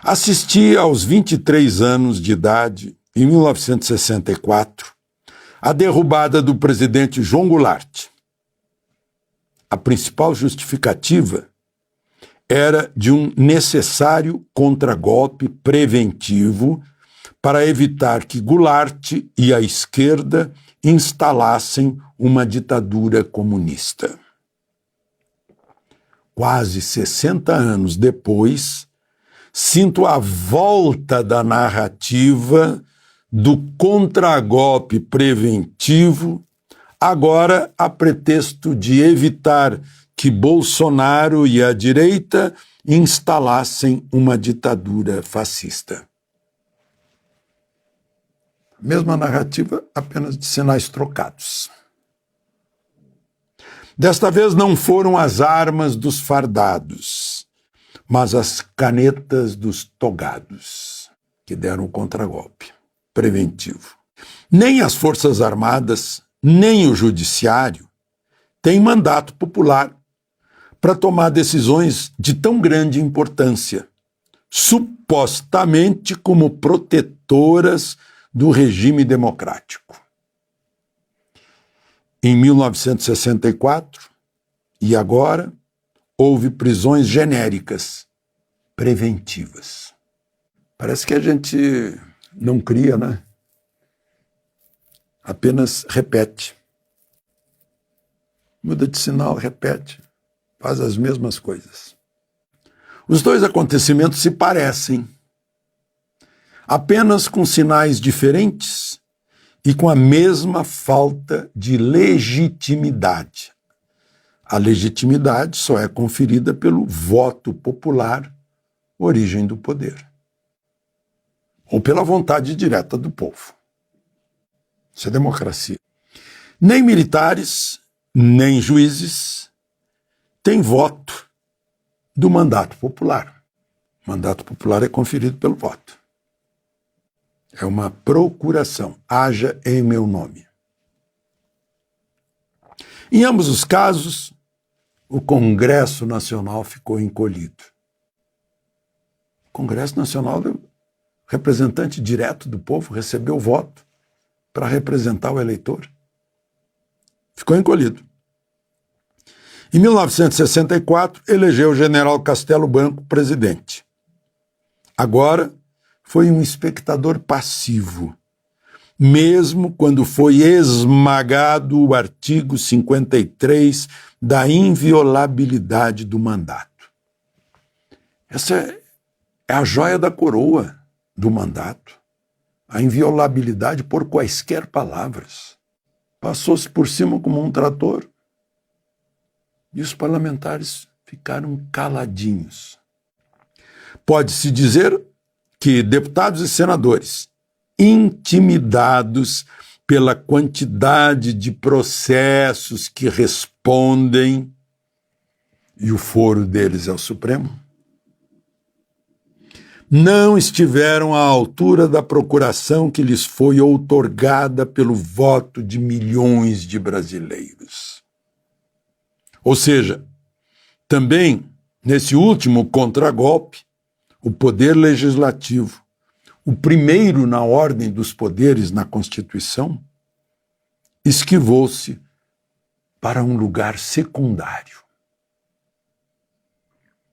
Assisti aos 23 anos de idade, em 1964, à derrubada do presidente João Goulart. A principal justificativa era de um necessário contragolpe preventivo para evitar que Goulart e a esquerda instalassem uma ditadura comunista. Quase 60 anos depois, sinto a volta da narrativa do contragolpe preventivo, agora a pretexto de evitar que Bolsonaro e a direita instalassem uma ditadura fascista. Mesma narrativa, apenas de sinais trocados. Desta vez não foram as armas dos fardados, mas as canetas dos togados que deram o contragolpe preventivo. Nem as Forças Armadas, nem o Judiciário têm mandato popular para tomar decisões de tão grande importância, supostamente como protetoras do regime democrático. Em 1964, e agora, houve prisões genéricas, preventivas. Parece que a gente não cria, né? Apenas repete. Muda de sinal, repete, faz as mesmas coisas. Os dois acontecimentos se parecem, apenas com sinais diferentes e com a mesma falta de legitimidade. A legitimidade só é conferida pelo voto popular, origem do poder, ou pela vontade direta do povo. Isso é democracia. Nem militares, nem juízes têm voto do mandato popular. O mandato popular é conferido pelo voto. É uma procuração. Haja em meu nome. Em ambos os casos, o Congresso Nacional ficou encolhido. O Congresso Nacional, representante direto do povo, recebeu o voto para representar o eleitor. Ficou encolhido. Em 1964, elegeu o general Castelo Branco presidente. Agora, foi um espectador passivo, mesmo quando foi esmagado o artigo 53 da inviolabilidade do mandato. Essa é a joia da coroa do mandato, a inviolabilidade por quaisquer palavras. Passou-se por cima como um trator e os parlamentares ficaram caladinhos. Pode-se dizer que deputados e senadores, intimidados pela quantidade de processos que respondem, e o foro deles é o Supremo, não estiveram à altura da procuração que lhes foi outorgada pelo voto de milhões de brasileiros. Ou seja, também, nesse último contragolpe, o poder legislativo, o primeiro na ordem dos poderes na Constituição, esquivou-se para um lugar secundário.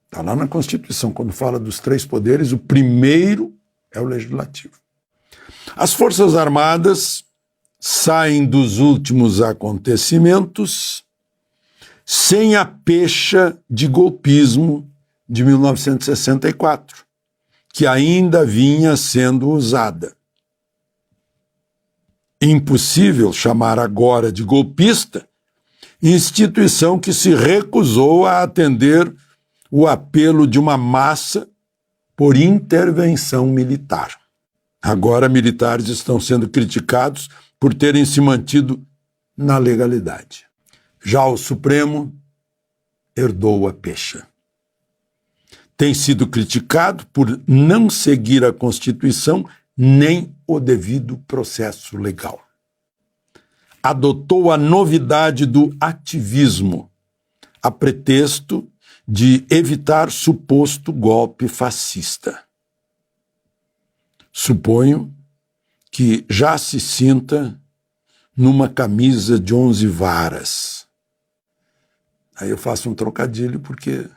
Está lá na Constituição, quando fala dos três poderes, o primeiro é o legislativo. As Forças Armadas saem dos últimos acontecimentos sem a pecha de golpismo de 1964, que ainda vinha sendo usada. Impossível chamar agora de golpista instituição que se recusou a atender o apelo de uma massa por intervenção militar. Agora, militares estão sendo criticados por terem se mantido na legalidade. Já o Supremo herdou a pecha. Tem sido criticado por não seguir a Constituição nem o devido processo legal. Adotou a novidade do ativismo, a pretexto de evitar suposto golpe fascista. Suponho que já se sinta numa camisa de 11 varas. Aí eu faço um trocadilho porque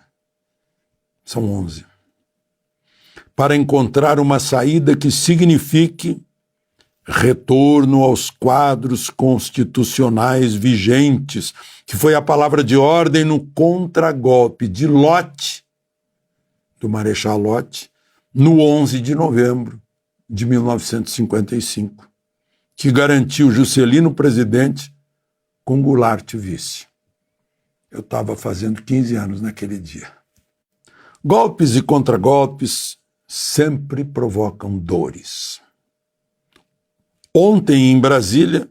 são 11. Para encontrar uma saída que signifique retorno aos quadros constitucionais vigentes, que foi a palavra de ordem no contragolpe de Lott, do Marechal Lott, no 11 de novembro de 1955, que garantiu Juscelino presidente com Goulart vice. Eu estava fazendo 15 anos naquele dia. Golpes e contragolpes sempre provocam dores. Ontem em Brasília,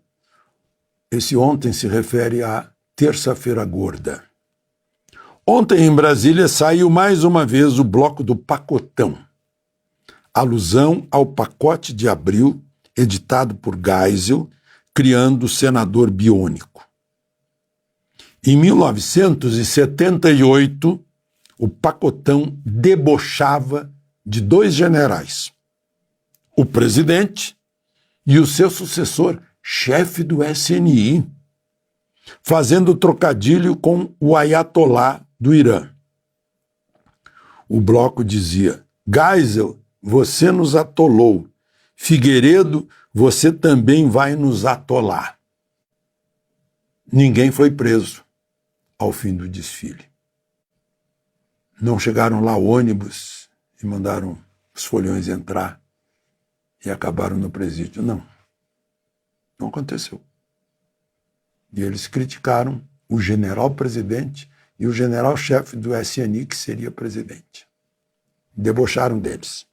esse ontem se refere à terça-feira gorda. Ontem em Brasília saiu mais uma vez o bloco do pacotão, alusão ao pacote de abril editado por Geisel, criando o senador biônico. Em 1978, o pacotão debochava de 2 generais, o presidente e o seu sucessor, chefe do SNI, fazendo trocadilho com o Ayatolá do Irã. O bloco dizia: Geisel, você nos atolou. Figueiredo, você também vai nos atolar. Ninguém foi preso ao fim do desfile. Não chegaram lá ônibus e mandaram os foliões entrar e acabaram no presídio. Não. Não aconteceu. E eles criticaram o general-presidente e o general-chefe do SNI, que seria presidente. Debocharam deles.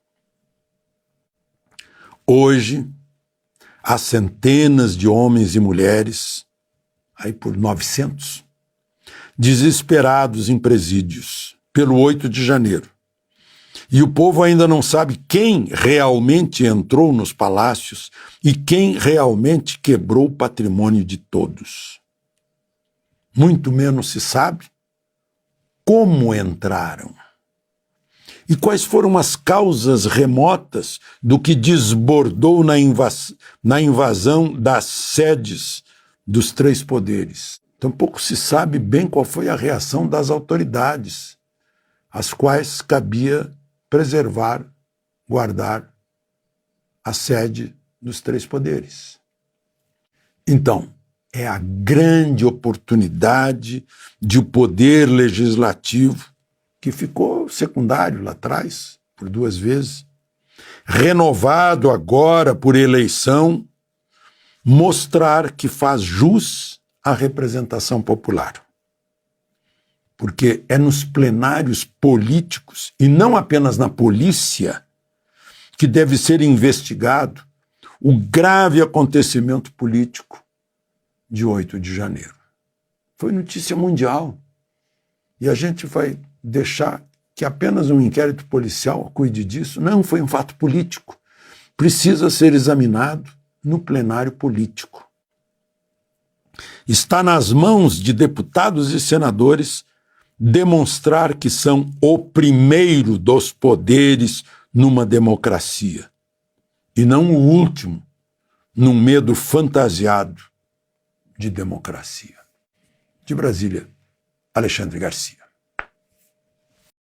Hoje, há centenas de homens e mulheres, aí por 900, desesperados em presídios, pelo 8 de janeiro. E o povo ainda não sabe quem realmente entrou nos palácios e quem realmente quebrou o patrimônio de todos. Muito menos se sabe como entraram. E quais foram as causas remotas do que desbordou na invasão das sedes dos 3 poderes. Tampouco se sabe bem qual foi a reação das autoridades, às quais cabia preservar, guardar a sede dos 3 poderes. Então, é a grande oportunidade de o poder legislativo, que ficou secundário lá atrás, por 2 vezes, renovado agora por eleição, mostrar que faz jus à representação popular. Porque é nos plenários políticos, e não apenas na polícia, que deve ser investigado o grave acontecimento político de 8 de janeiro. Foi notícia mundial. E a gente vai deixar que apenas um inquérito policial cuide disso? Não, foi um fato político. Precisa ser examinado no plenário político. Está nas mãos de deputados e senadores demonstrar que são o primeiro dos poderes numa democracia, e não o último, num medo fantasiado de democracia. De Brasília, Alexandre Garcia.